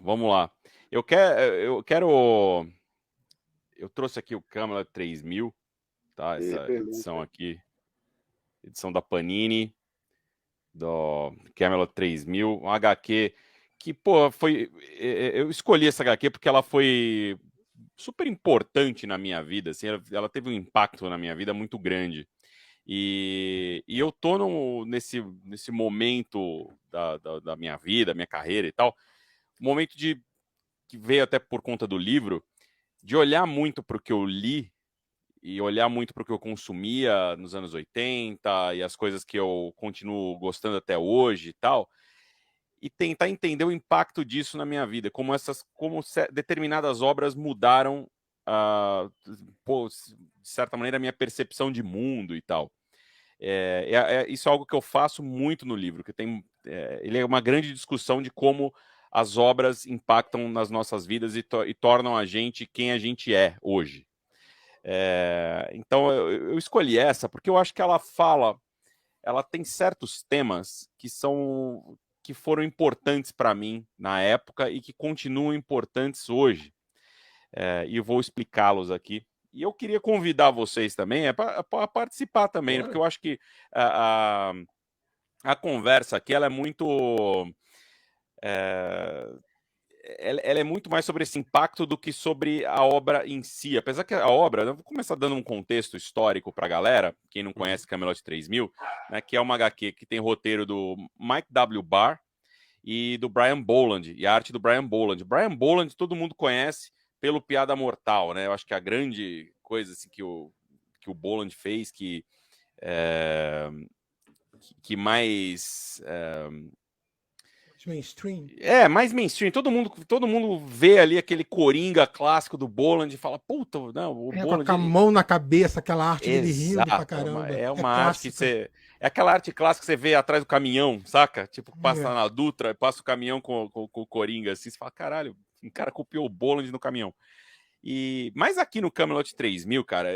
Vamos lá. Eu quero. Eu trouxe aqui o Câmara 3000, tá? Essa edição Beleza. aqui, edição da Panini, do Camelot 3000, um HQ que, pô, foi. Eu escolhi essa HQ porque ela foi super importante na minha vida, assim, ela teve um impacto na minha vida muito grande. E eu tô nesse momento da minha vida, minha carreira e tal, um momento que veio até por conta do livro, de olhar muito para o que eu li e olhar muito para o que eu consumia nos anos 80 e as coisas que eu continuo gostando até hoje e tal, e tentar entender o impacto disso na minha vida, como determinadas obras mudaram, pô, de certa maneira, a minha percepção de mundo e tal. Isso é algo que eu faço muito no livro, ele é uma grande discussão de como as obras impactam nas nossas vidas e tornam a gente quem a gente é hoje. Então eu escolhi essa porque eu acho que ela tem certos temas que foram importantes para mim na época e que continuam importantes hoje. E eu vou explicá-los aqui. E eu queria convidar vocês também para participar também, né? Porque eu acho que a, a, a conversa aqui ela é muito. É, ela é muito mais sobre esse impacto do que sobre a obra em si. Apesar que a obra, eu vou começar dando um contexto histórico para a galera, quem não conhece Camelot 3000, né, que é uma HQ que tem roteiro do Mike W. Barr e do Brian Boland, e a arte do Brian Boland. Brian Boland todo mundo conhece pelo Piada Mortal, né? Eu acho que a grande coisa assim, que o Boland fez que mais Mainstream. mais mainstream. Todo mundo vê ali aquele Coringa clássico do Boland e fala, puta, não, o Com a Boland. mão na cabeça, aquela arte dele rindo pra Exato, é uma, caramba. é É uma arte que clássica. você. É aquela arte clássica que você vê atrás do caminhão, saca? Tipo, passa É. na Dutra, passa o caminhão com o Coringa, assim, você fala, caralho, um cara copiou o Boland no caminhão. Mas aqui no Camelot 3000, cara,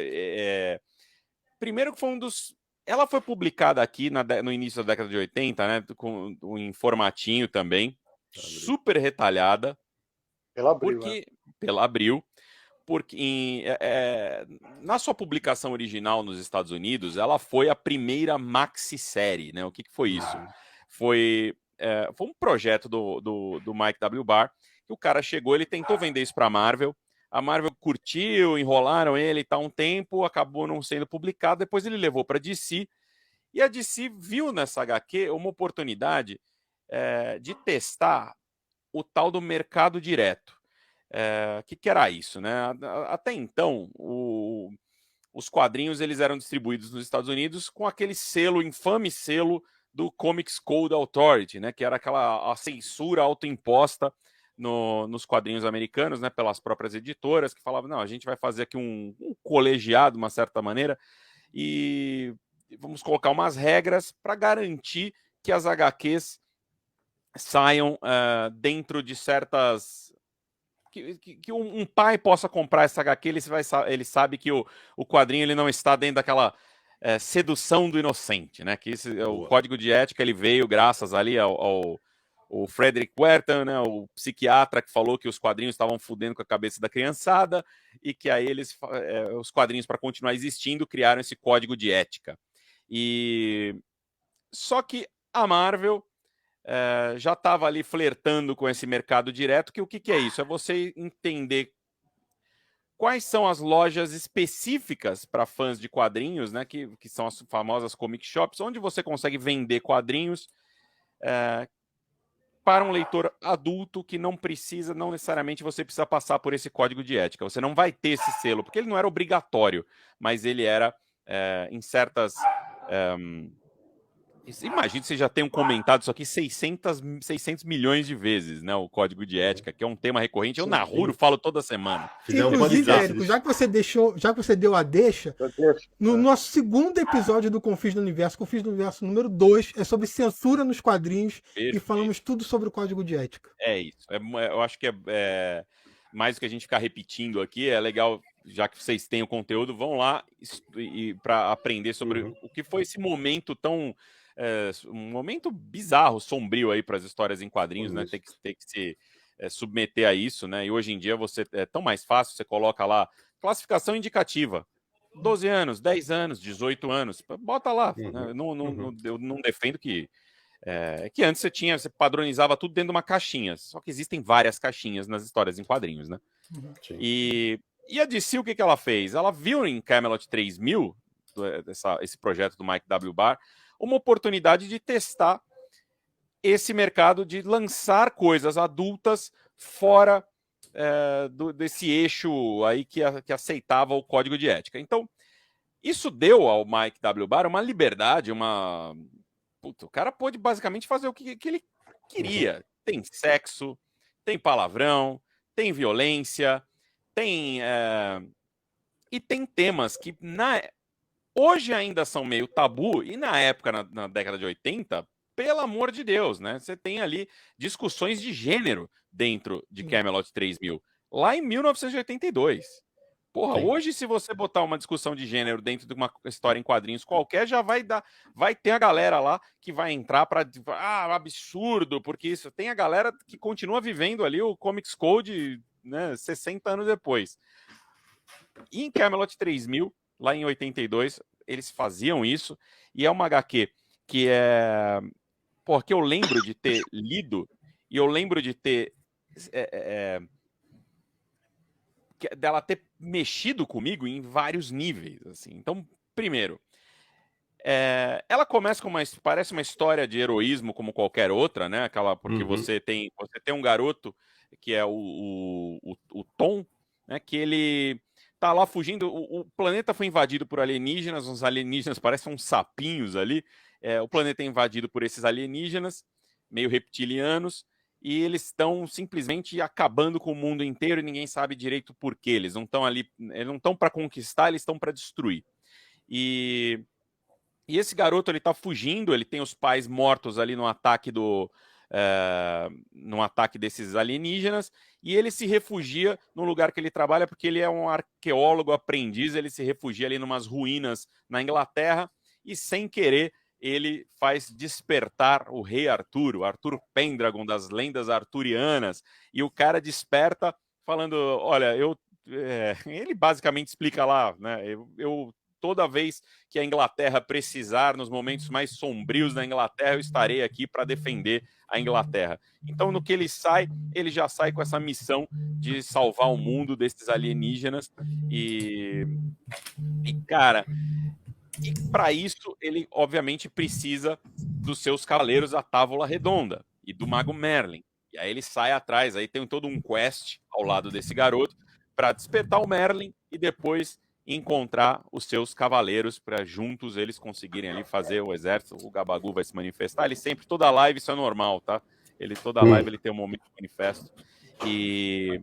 primeiro que foi um dos. Ela foi publicada aqui no início da década de 80, né? Em formatinho também, super retalhada, Ela abriu, né? porque pela Abril, porque na sua publicação original nos Estados Unidos, ela foi a primeira maxi-série, né? O que foi isso? Foi um projeto do Mike W. Barr, que o cara chegou, ele tentou vender isso para a Marvel curtiu, enrolaram ele e tal um tempo, acabou não sendo publicado, depois ele levou para DC, e a DC viu nessa HQ uma oportunidade de testar o tal do mercado direto. Que era isso, né? Até então, os quadrinhos eles eram distribuídos nos Estados Unidos com aquele selo, infame selo do Comics Code Authority, né? Que era a censura autoimposta nos quadrinhos americanos, né? Pelas próprias editoras que falavam, não, a gente vai fazer aqui um colegiado, de uma certa maneira, e vamos colocar umas regras para garantir que as HQs saiam dentro de certas que um pai possa comprar essa HQ, ele sabe que o quadrinho ele não está dentro daquela sedução do inocente, né? Que o código de ética ele veio graças ali ao Frederick Wertham, né? O psiquiatra que falou que os quadrinhos estavam fudendo com a cabeça da criançada e que aí os quadrinhos para continuar existindo criaram esse código de ética. E só que a Marvel já estava ali flertando com esse mercado direto, que o que é isso? É você entender quais são as lojas específicas para fãs de quadrinhos, né? Que são as famosas comic shops, onde você consegue vender quadrinhos para um leitor adulto que não necessariamente você precisa passar por esse código de ética. Você não vai ter esse selo, porque ele não era obrigatório, mas ele era em certas. Imagina que você já tenha comentado isso aqui 600 milhões de vezes, né? O código de ética, que é um tema recorrente. Eu, Narruro, falo toda semana. Inclusive, Érico, já que você deu a deixa, no nosso segundo episódio do Confis do Universo, Confis do Universo número 2, é sobre censura nos quadrinhos e falamos tudo sobre o código de ética. É isso. Eu acho que mais do que a gente ficar repetindo aqui, é legal, já que vocês têm o conteúdo, vão lá para aprender sobre o que foi esse momento tão um momento bizarro, sombrio aí para as histórias em quadrinhos, né? Ter que se submeter a isso, né? E hoje em dia é tão mais fácil, você coloca lá classificação indicativa. 12 anos, 10 anos, 18 anos, bota lá. Né? Eu não defendo que antes você padronizava tudo dentro de uma caixinha, só que existem várias caixinhas nas histórias em quadrinhos, né? E a DC, o que ela fez? Ela viu em Camelot 3000, esse projeto do Mike W. Barr, uma oportunidade de testar esse mercado de lançar coisas adultas fora desse eixo aí que aceitava o código de ética. Então, isso deu ao Mike W. Barr uma liberdade, Puta, o cara pôde basicamente fazer o que ele queria. Tem sexo, tem palavrão, tem violência, tem... E tem temas que hoje ainda são meio tabu, e na época, na década de 80, pelo amor de Deus, né? Você tem ali discussões de gênero dentro de Camelot 3000, lá em 1982. Porra, hoje se você botar uma discussão de gênero dentro de uma história em quadrinhos qualquer, já vai ter a galera lá que vai entrar para absurdo, porque isso tem a galera que continua vivendo ali o Comics Code, né, 60 anos depois. E em Camelot 3000, lá em 82, eles faziam isso, e é uma HQ que que eu lembro de ter lido, e eu lembro de ter dela ter mexido comigo em vários níveis, assim. Então, primeiro, ela começa com parece uma história de heroísmo como qualquer outra, né? Porque você tem um garoto que é o Tom, né? Que ele tá lá fugindo. O planeta foi invadido por alienígenas, uns alienígenas parecem uns sapinhos ali. O planeta é invadido por esses alienígenas, meio reptilianos, e eles estão simplesmente acabando com o mundo inteiro e ninguém sabe direito por quê. Eles não estão ali, eles não estão para conquistar, eles estão para destruir. E esse garoto, ele tá fugindo, ele tem os pais mortos ali no ataque no ataque desses alienígenas, e ele se refugia no lugar que ele trabalha, porque ele é um arqueólogo aprendiz, ele se refugia ali numas ruínas na Inglaterra, e sem querer ele faz despertar o rei Arthur, o Arthur Pendragon das lendas arturianas, e o cara desperta falando, olha, ele basicamente explica lá, né, toda vez que a Inglaterra precisar, nos momentos mais sombrios da Inglaterra, eu estarei aqui para defender a Inglaterra. Então, no que ele já sai com essa missão de salvar o mundo desses alienígenas. E cara, para isso, ele obviamente precisa dos seus cavaleiros da Távola Redonda e do Mago Merlin. E aí ele sai atrás, aí tem todo um quest ao lado desse garoto para despertar o Merlin e depois encontrar os seus cavaleiros para juntos eles conseguirem ali fazer o exército. O Gabagu vai se manifestar, ele sempre, toda live, isso é normal, tá? Toda live ele tem um momento de manifesto. E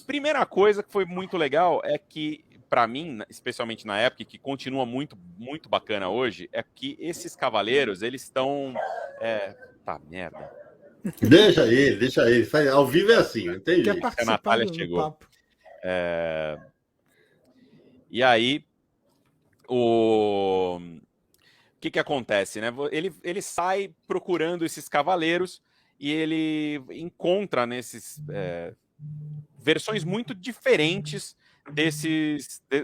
primeira coisa que foi muito legal é que, para mim, especialmente na época, que continua muito, muito bacana hoje, é que esses cavaleiros, eles estão... Tá, merda. Deixa ele. Ao vivo é assim, não tem jeito. A Natália chegou. E aí, o que acontece, né? Ele sai procurando esses cavaleiros e ele encontra nesses versões muito diferentes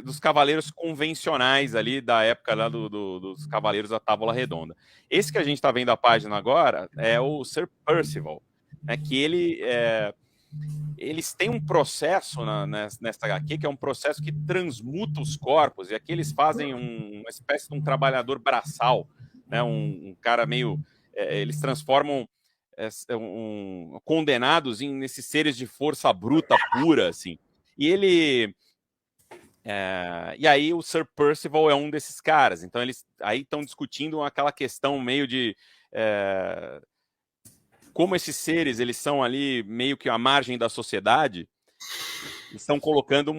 dos cavaleiros convencionais ali da época lá dos cavaleiros da Távola Redonda. Esse que a gente está vendo a página agora é o Sir Percival, né? Que eles têm um processo nesta HQ, que é um processo que transmuta os corpos, e aqui eles fazem uma espécie de um trabalhador braçal, né? Um cara meio... eles transformam condenados nesses seres de força bruta pura, assim. E aí o Sir Percival é um desses caras, então eles aí estão discutindo aquela questão meio de... como esses seres, eles são ali meio que à margem da sociedade, estão colocando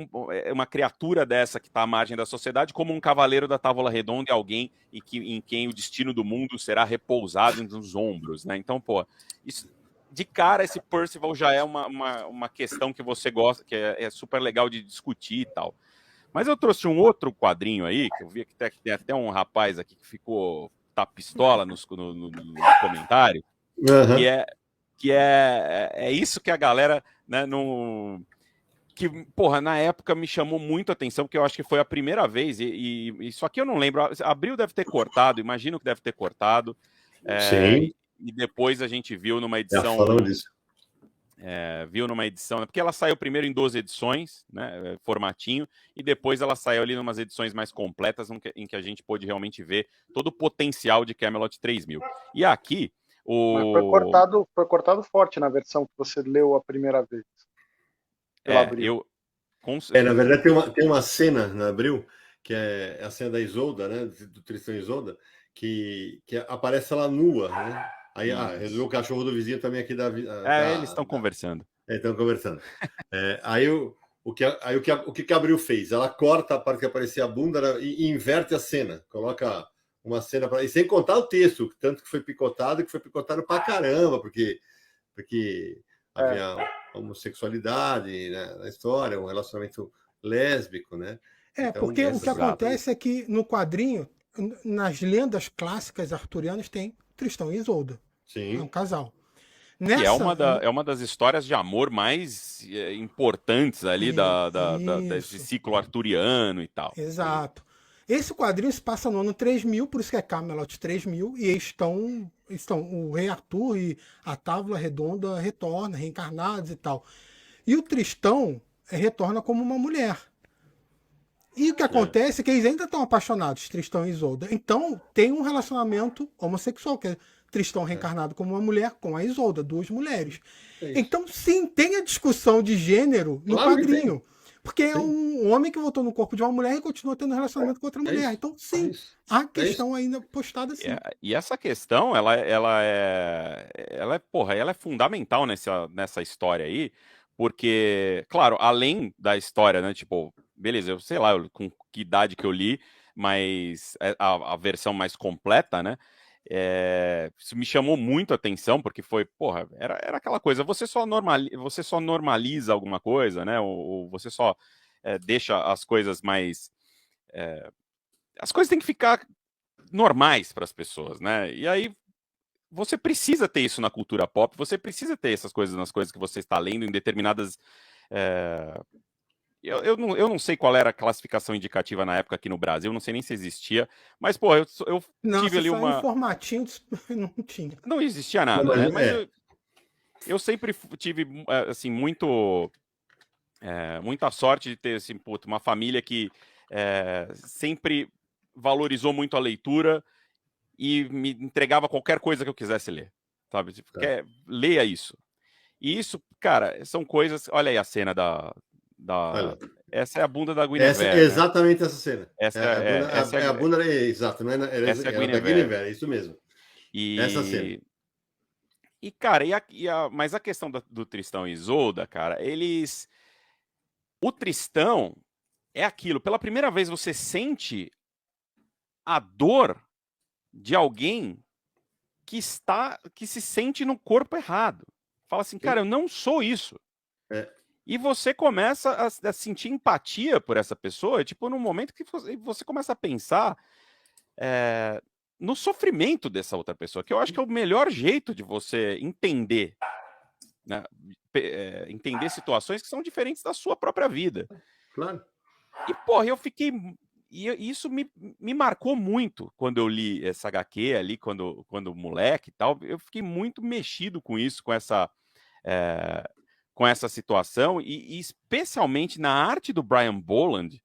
uma criatura dessa que está à margem da sociedade como um cavaleiro da Távola Redonda e alguém em quem o destino do mundo será repousado nos ombros, né? Então, isso, de cara, esse Percival já é uma questão que você gosta, que é super legal de discutir e tal. Mas eu trouxe um outro quadrinho aí, que eu vi que tem até um rapaz aqui que tá pistola no comentário, que é isso que a galera, né, no... que, porra, na época me chamou muito a atenção, porque eu acho que foi a primeira vez, e isso aqui eu não lembro, Abril deve ter cortado, imagino que deve ter cortado, Sim. E depois a gente viu numa edição... falando disso. Viu numa edição, porque ela saiu primeiro em 12 edições, né, formatinho, e depois ela saiu ali em umas edições mais completas, em que a gente pôde realmente ver todo o potencial de Camelot 3000. E aqui, Mas foi cortado forte na versão que você leu a primeira vez. Na verdade, tem uma cena na Abril, que é a cena da Isolda, né, do Tristão e Isolda, que aparece ela nua, né? Aí resolveu o cachorro do vizinho também aqui eles estão conversando. Estão conversando. Aí o que Abril fez? Ela corta a parte que aparecia a bunda e inverte a cena. Coloca uma cena para... E sem contar o texto, tanto que foi picotado pra caramba, porque havia homossexualidade, né, na história, um relacionamento lésbico, né? Então, porque o que acontece é que no quadrinho, nas lendas clássicas arturianas, tem Tristão e Isolda. Sim. É um casal. Que é uma das histórias de amor mais importantes ali desse ciclo arturiano e tal. Exato. Esse quadrinho se passa no ano 3000, por isso que é Camelot 3000, e estão o Rei Arthur e a Távola Redonda retorna, reencarnados e tal. E o Tristão retorna como uma mulher. E o que acontece é que eles ainda estão apaixonados, Tristão e Isolda. Então tem um relacionamento homossexual, que é Tristão reencarnado como uma mulher com a Isolda, duas mulheres. Então sim, tem a discussão de gênero no quadrinho. Porque é um homem que voltou no corpo de uma mulher e continua tendo relacionamento com outra mulher. Então, sim, há questão ainda postada assim. E essa questão, ela é fundamental nessa história aí, porque, claro, além da história, né, tipo, beleza, eu sei lá com que idade que eu li, mas a versão mais completa, né, isso me chamou muito a atenção, porque foi, porra, era aquela coisa, você só normaliza alguma coisa, né, ou você só deixa as coisas mais... as coisas têm que ficar normais para as pessoas, né, e aí você precisa ter isso na cultura pop, você precisa ter essas coisas nas coisas que você está lendo em determinadas... Eu não sei qual era a classificação indicativa na época aqui no Brasil, não sei nem se existia, mas, pô, eu tive ali uma... Não, formatinho não tinha. Não existia nada, não, né? Mas eu sempre tive, assim, muita sorte de ter, assim, uma família que sempre valorizou muito a leitura e me entregava qualquer coisa que eu quisesse ler, sabe? Leia isso. E isso, cara, são coisas... Olha aí a cena essa é a bunda da Guinevere. Exatamente, né? Essa cena. Essa é a bunda, exato, não é? Essa é a da Guinevere, é isso mesmo. Essa cena. E, cara, mas a questão do Tristão e Isolda, cara, o Tristão é aquilo. Pela primeira vez você sente a dor de alguém que se sente no corpo errado. Fala assim, cara, eu não sou isso. E você começa a sentir empatia por essa pessoa, tipo, num momento que você começa a pensar no sofrimento dessa outra pessoa, que eu acho que é o melhor jeito de você entender, né? Entender situações que são diferentes da sua própria vida. Claro. E, porra, eu fiquei... E isso me marcou muito quando eu li essa HQ ali, quando moleque e tal. Eu fiquei muito mexido com isso, com essa situação, e especialmente na arte do Brian Bolland,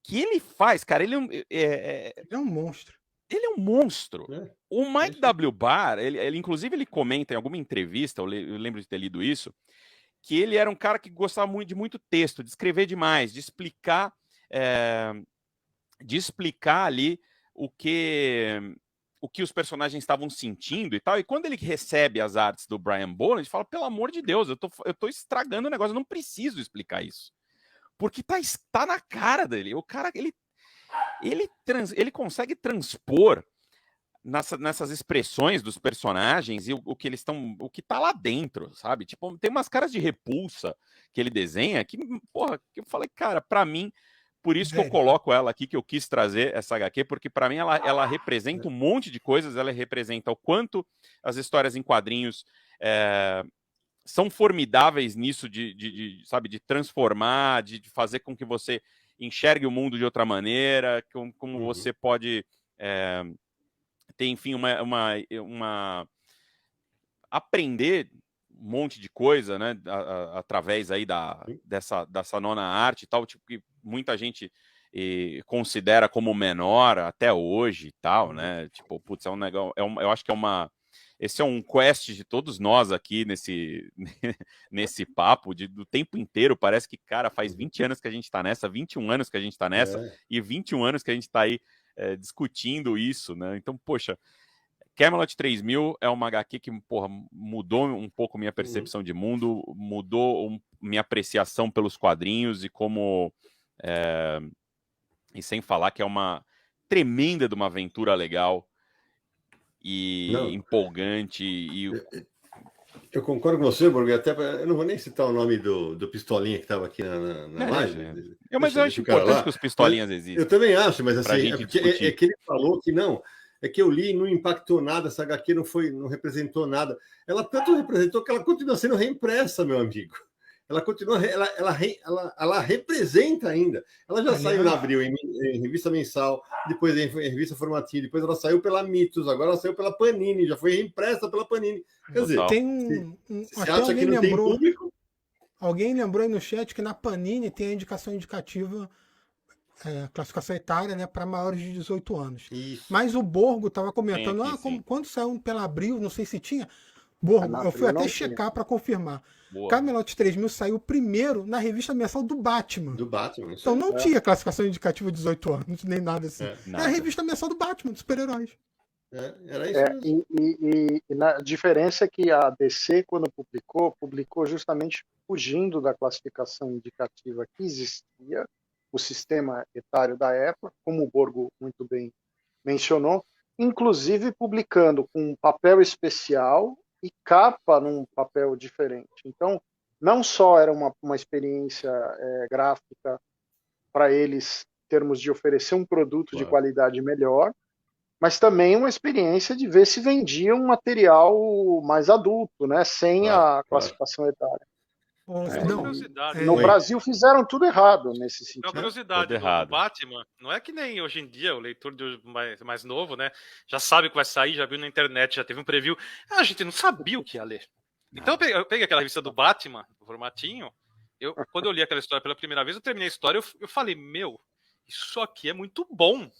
que ele faz, cara, ele é um monstro. Ele é um monstro. O Mike W. Barr, ele inclusive ele comenta em alguma entrevista, eu lembro de ter lido isso, que ele era um cara que gostava de muito texto, de escrever demais, de explicar ali o que os personagens estavam sentindo e tal. E quando ele recebe as artes do Brian Bolland, ele fala, pelo amor de Deus, eu tô estragando o negócio, eu não preciso explicar isso. Porque tá na cara dele. O cara, ele consegue transpor nessas expressões dos personagens e o que tá lá dentro, sabe? Tipo, tem umas caras de repulsa que ele desenha que, porra, que eu falei, cara, pra mim, por isso que eu coloco ela aqui, que eu quis trazer essa HQ, porque para mim ela representa um monte de coisas, ela representa o quanto as histórias em quadrinhos são formidáveis nisso sabe, de transformar, de fazer com que você enxergue o mundo de outra maneira, como você pode ter, enfim, aprender um monte de coisa, né, através aí dessa nona arte e tal, tipo, que muita gente considera como menor até hoje e tal, né, tipo, putz, é um negócio, eu acho que esse é um quest de todos nós aqui nesse papo, do tempo inteiro, parece que, cara, faz 20 anos que a gente tá nessa, 21 anos que a gente tá nessa, e 21 anos que a gente tá aí discutindo isso, né, então, poxa, Camelot 3000 é uma HQ que, porra, mudou um pouco minha percepção de mundo, mudou minha apreciação pelos quadrinhos e como... e sem falar que é uma tremenda de uma aventura legal e empolgante. Eu concordo com você, Borg, até eu não vou nem citar o nome do Pistolinha que estava aqui na live. Mas eu acho importante que os Pistolinhas existem. Eu também acho, mas assim, é que ele falou que não... É que eu li e não impactou nada, essa HQ não representou nada. Ela tanto representou que ela continua sendo reimpressa, meu amigo. Ela continua, ela representa ainda. Ela já saiu em abril em revista mensal, depois em revista formativa, depois ela saiu pela Mitos, agora ela saiu pela Panini, já foi reimpressa pela Panini. Quer dizer, você acha que não tem público? Alguém lembrou aí no chat que na Panini tem a indicação indicativa, classificação etária, né, para maiores de 18 anos. Isso. Mas o Borgo estava comentando, quando saiu pela Abril, não sei se tinha. Borgo, eu fui até checar para confirmar. Camelot 3000 saiu primeiro na revista mensal do Batman. Então não tinha classificação indicativa de 18 anos, nem nada assim. Era a revista mensal do Batman, dos super-heróis. Era isso mesmo. E a diferença é que a DC, quando publicou justamente fugindo da classificação indicativa que existia, o sistema etário da época, como o Borgo muito bem mencionou, inclusive publicando com um papel especial e capa num papel diferente. Então, não só era uma experiência gráfica para eles, em termos de oferecer um produto de qualidade melhor, mas também uma experiência de ver se vendia um material mais adulto, né, sem a classificação etária. No Brasil fizeram tudo errado nesse sentido. Uma curiosidade do Batman, não é que nem hoje em dia o leitor mais novo, né, já sabe o que vai sair, já viu na internet, já teve um preview. A gente não sabia o que ia ler. Então eu peguei aquela revista do Batman, o formatinho, quando eu li aquela história pela primeira vez, eu terminei a história, eu falei, isso aqui é muito bom.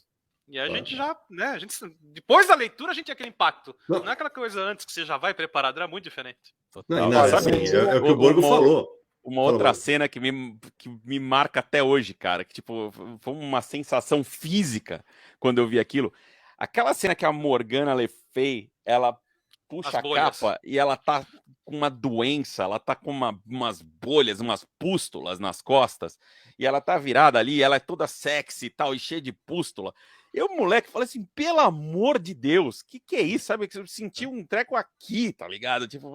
E a gente já, né, depois da leitura a gente tinha aquele impacto. Não é aquela coisa antes que você já vai preparado, era muito diferente. É o que o Borgo falou. Uma outra cena que me marca até hoje, cara, que tipo, foi uma sensação física quando eu vi aquilo. Aquela cena que a Morgana Le Fay, ela puxa a capa e ela tá com uma doença, ela tá com umas bolhas, umas pústulas nas costas, e ela tá virada ali, ela é toda sexy e tal, e cheia de pústula. Eu, moleque, falei assim, pelo amor de Deus, que é isso, sabe? Eu senti um treco aqui, tá ligado? Tipo,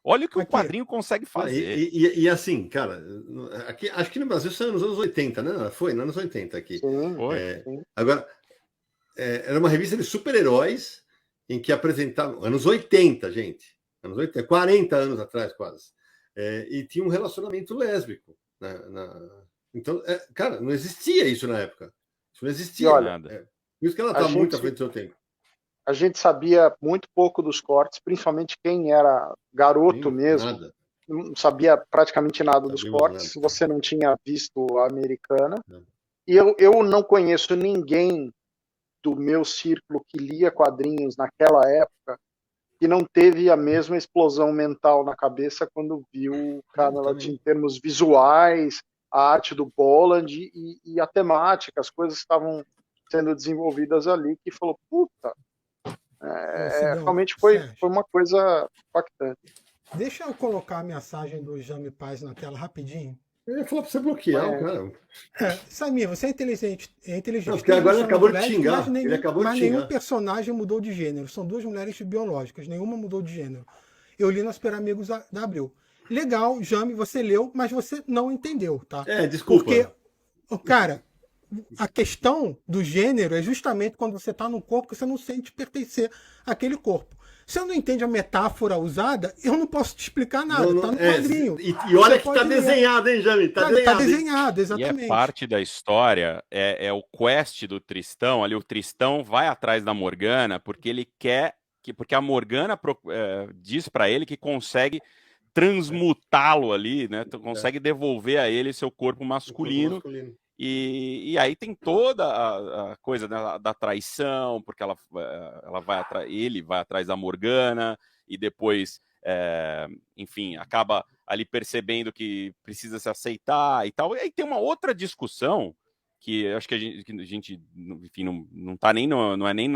olha o que o quadrinho consegue fazer. E assim, cara, aqui, acho que no Brasil saiu nos anos 80, né? Foi nos anos 80 aqui. Sim. Agora, era uma revista de super-heróis em que apresentavam... Anos 80, gente. Anos 80, 40 anos atrás, quase. E tinha um relacionamento lésbico. Então, cara, não existia isso na época. Isso não existia nada. Por isso que ela está muito à frente do seu tempo. A gente sabia muito pouco dos cortes, principalmente quem era garoto mesmo. Nada. Não sabia praticamente nada dos cortes, se você não tinha visto a Americana. E eu não conheço ninguém do meu círculo que lia quadrinhos naquela época que não teve a mesma explosão mental na cabeça quando viu o Camelot em termos visuais, a arte do Bolland e a temática, as coisas que estavam sendo desenvolvidas ali, que falou, puta, realmente foi uma coisa impactante. Deixa eu colocar a mensagem do Jame Paz na tela rapidinho. Eu ia falar pra você bloquear o cara. Samir, você é inteligente. Não, porque agora ele acabou de xingar. Mas nenhum personagem mudou de gênero. São duas mulheres biológicas. Nenhuma mudou de gênero. Eu li no Super Amigos da Abril. Legal, Jame, você leu, mas você não entendeu, tá? Desculpa. Porque Cara, a questão do gênero é justamente quando você está num corpo que você não sente pertencer àquele corpo. Se eu não entende a metáfora usada, eu não posso te explicar nada. Tá no quadrinho. E olha que tá desenhado, hein, Jami? Tá desenhado, exatamente. E é parte da história, é o quest do Tristão. Ali o Tristão vai atrás da Morgana porque ele quer... Porque a Morgana diz para ele que consegue transmutá-lo ali, né? Consegue devolver a ele seu corpo masculino. E aí tem toda a coisa da traição, porque ele vai atrás da Morgana e depois, enfim, acaba ali percebendo que precisa se aceitar e tal. E aí tem uma outra discussão que eu acho que a gente enfim, não tá nem não é nem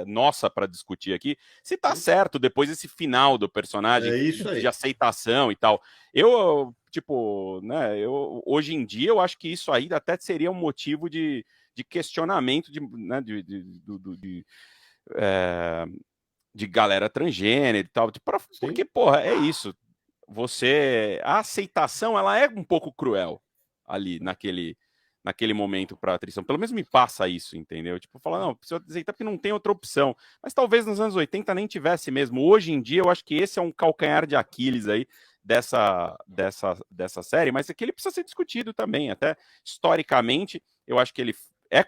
nossa para discutir aqui, se tá certo depois esse final do personagem de aceitação e tal. Eu, tipo, né, hoje em dia eu acho que isso aí até seria um motivo de questionamento de galera transgênero e tal, porque, porra, é isso. A aceitação, ela é um pouco cruel ali naquele momento para a Tristão. Pelo menos me passa isso, entendeu? Tipo, falar, não, precisa aceitar porque não tem outra opção. Mas talvez nos anos 80 nem tivesse mesmo. Hoje em dia, eu acho que esse é um calcanhar de Aquiles aí dessa série, mas é que ele precisa ser discutido também. Até historicamente, eu acho que ele é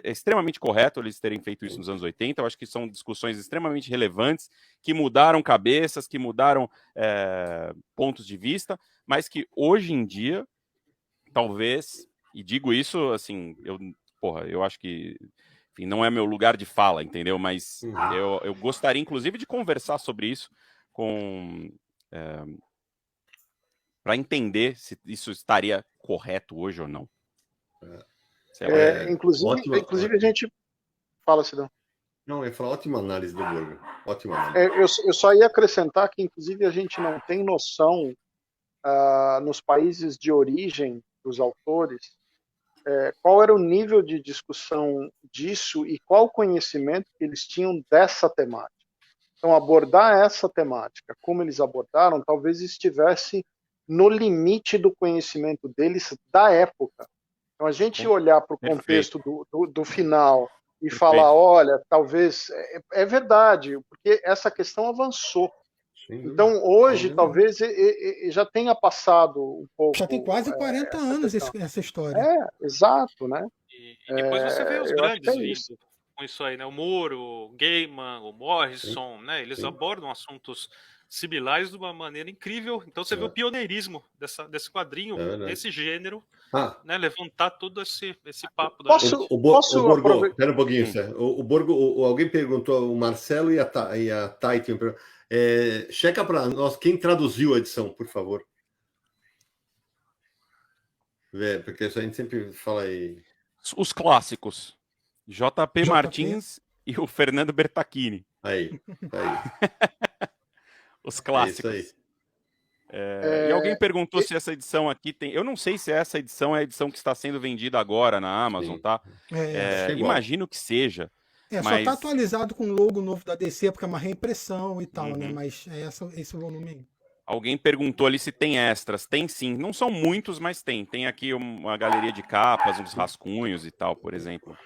extremamente correto eles terem feito isso nos anos 80. Eu acho que são discussões extremamente relevantes, que mudaram cabeças, que mudaram pontos de vista, mas que hoje em dia, talvez... E digo isso, assim, eu acho que, enfim, não é meu lugar de fala, entendeu? Mas eu gostaria, inclusive, de conversar sobre isso para entender se isso estaria correto hoje ou não. Inclusive a gente... Fala, Sidão. Não, eu ia falar ótima análise do Borgo. Ótima análise. Eu só ia acrescentar que, inclusive, a gente não tem noção nos países de origem dos autores qual era o nível de discussão disso e qual conhecimento que eles tinham dessa temática. Então, abordar essa temática, como eles abordaram, talvez estivesse no limite do conhecimento deles da época. Então, a gente olhar para o contexto do final e falar, olha, talvez... É verdade, porque essa questão avançou. Então, hoje, talvez já tenha passado um pouco... Já tem quase 40 anos essa história. Exato, né? E depois você vê os grandes vindo com isso aí, né? O Muro, o Gaiman, o Morrison, né? Eles abordam assuntos similares de uma maneira incrível. Então você vê o pioneirismo desse quadrinho, desse gênero, né? Levantar todo esse papo. O Borgo, espera um pouquinho, o Borgo, alguém perguntou, o Marcelo e a Taito, checa para nós quem traduziu a edição, por favor. Porque a gente sempre fala aí. Os clássicos. JP Martins e o Fernando Bertacchini. Aí. Os clássicos. É isso aí. E alguém perguntou se essa edição aqui tem... Eu não sei se essa edição é a edição que está sendo vendida agora na Amazon, tá? Imagino que seja. Só tá atualizado com o logo novo da DC, porque é uma reimpressão e tal, né? Mas esse volume aí. Alguém perguntou ali se tem extras. Tem sim. Não são muitos, mas tem. Tem aqui uma galeria de capas, uns rascunhos e tal, por exemplo.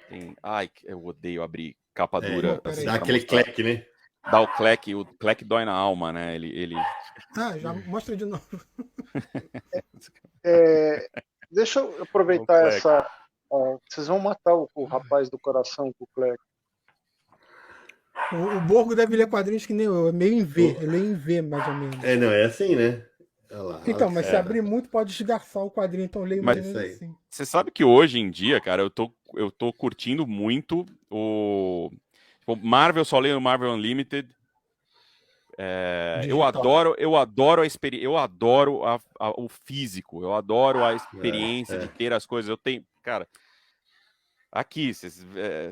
Tem... Ai, eu odeio abrir capa dura. Assim, dá aquele cleque, né? Dá o cleque dói na alma, né? Ele... já mostra de novo. Deixa eu aproveitar essa... vocês vão matar o rapaz do coração com o Cleque. O Borgo deve ler quadrinhos que nem eu, é meio em V, eu leio em V, mais ou menos. Não é assim, né? Lá, então, mas se abrir muito, pode esgarçar o quadrinho, então eu leio mais ou menos assim. Você sabe que hoje em dia, cara, eu tô curtindo muito o Marvel, só leio Marvel Unlimited. Eu adoro a experiência, eu adoro o físico, eu adoro a experiência de ter as coisas. Eu tenho, cara, aqui,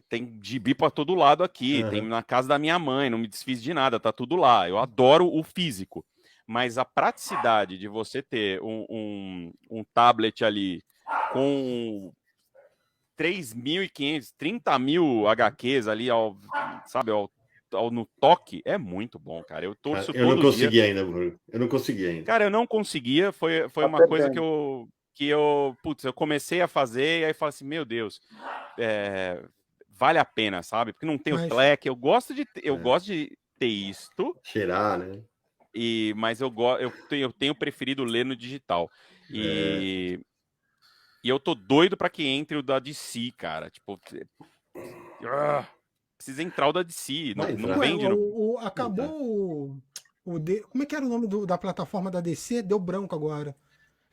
tem gibi pra todo lado aqui, tem na casa da minha mãe, não me desfiz de nada, tá tudo lá. Eu adoro o físico, mas a praticidade de você ter um tablet ali com 3.500, 30 mil HQs ali, no toque, é muito bom, cara. Eu torço todo dia. Eu não consegui ainda, Bruno. Eu não consegui ainda. Cara, eu não conseguia, foi uma coisa que eu que eu comecei a fazer e aí falo assim, meu Deus, vale a pena, sabe? Porque não tem o Slack, eu gosto de ter isto. Cheirar, né? Mas eu tenho preferido ler no digital. E eu tô doido para que entre o da DC, cara. Tipo, precisa entrar o da DC, não vende. Acabou como é que era o nome da plataforma da DC? Deu branco agora.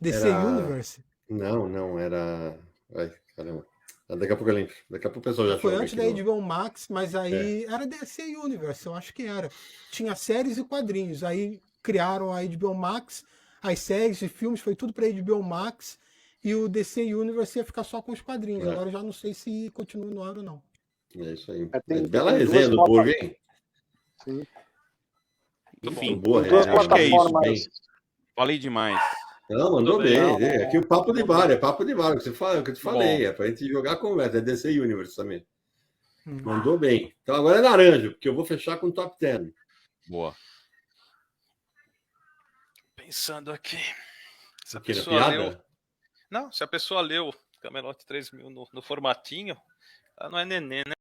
DC Universe? Não, era... Ai, caramba. Daqui a pouco eu lembro. Daqui a pouco o pessoal já foi antes da HBO Max, mas aí era DC Universe, eu acho que era. Tinha séries e quadrinhos. Aí criaram a HBO Max, as séries e filmes, foi tudo para HBO Max, e o DC Universe ia ficar só com os quadrinhos. Agora eu já não sei se continua no ar ou não. É isso aí. Bela resenha do Borgo, hein? Sim. Enfim, boa, acho que é isso. Falei demais. Não, mandou bem. Aqui o papo de bar, papo de bar. O que eu te falei, é pra gente jogar a conversa. É DC Universe também. Mandou bem. Então agora é laranja, porque eu vou fechar com o top 10. Boa. Pensando aqui. Se a pessoa pessoa leu... Não, se a pessoa leu Camelot 3000 no formatinho, ela não é neném, né?